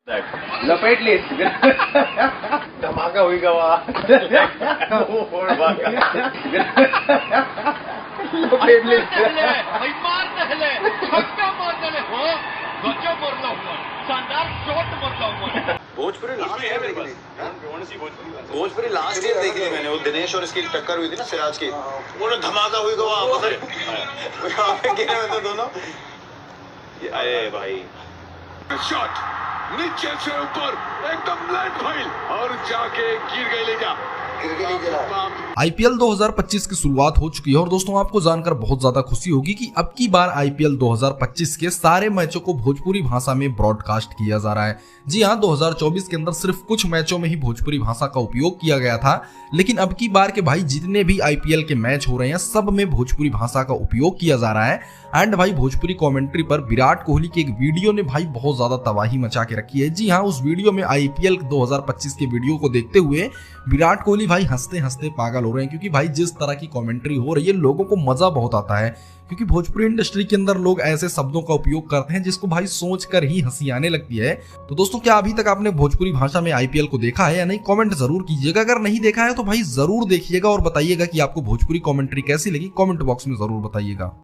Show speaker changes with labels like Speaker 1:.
Speaker 1: लपेट ले धमाका हुई गवा लपेट ले
Speaker 2: भोजपुरी लास्ट ईयर देखी थी। भोजपुरी लास्ट ईयर देखी थी मैंने। वो दिनेश और इसकी टक्कर हुई थी ना सिराज की, वो धमाका हुई गवा गिरे में तो दोनों। अरे भाई
Speaker 3: शॉट नीचे से ऊपर एकदम लैंड फाइल और जाके गिर गई ले जा।
Speaker 4: आईपीएल 2025 की शुरुआत हो चुकी है और दोस्तों आपको जानकर बहुत ज्यादा खुशी होगी कि अब की बार आईपीएल 2025 के सारे मैचों को भोजपुरी भाषा में ब्रॉडकास्ट किया जा रहा है। जी हाँ, 2024 के अंदर सिर्फ कुछ मैचों में ही भोजपुरी भाषा का उपयोग किया गया था, लेकिन अब की बार के भाई जितने भी आईपीएल के मैच हो रहे हैं सब में भोजपुरी भाषा का उपयोग किया जा रहा है। एंड भाई भोजपुरी कमेंट्री पर विराट कोहली की एक वीडियो ने भाई बहुत ज्यादा तबाही मचा के रखी है। जी हाँ, उस वीडियो में आईपीएल 2025 के वीडियो को देखते हुए विराट कोहली भाई हंसते हंसते पागल हो रहे हैं, क्योंकि भाई जिस तरह की कमेंट्री हो रही है लोगों को मजा बहुत आता है, क्योंकि भोजपुरी इंडस्ट्री के अंदर लोग ऐसे शब्दों का उपयोग करते हैं जिसको भाई सोच कर ही हंसी आने लगती है। तो दोस्तों क्या अभी तक आपने भोजपुरी भाषा में आईपीएल को देखा है या नहीं, कमेंट जरूर कीजिएगा। अगर नहीं देखा है तो भाई जरूर देखिएगा और बताइएगा कि आपको भोजपुरी कमेंट्री कैसी लगी, कमेंट बॉक्स में जरूर बताइएगा।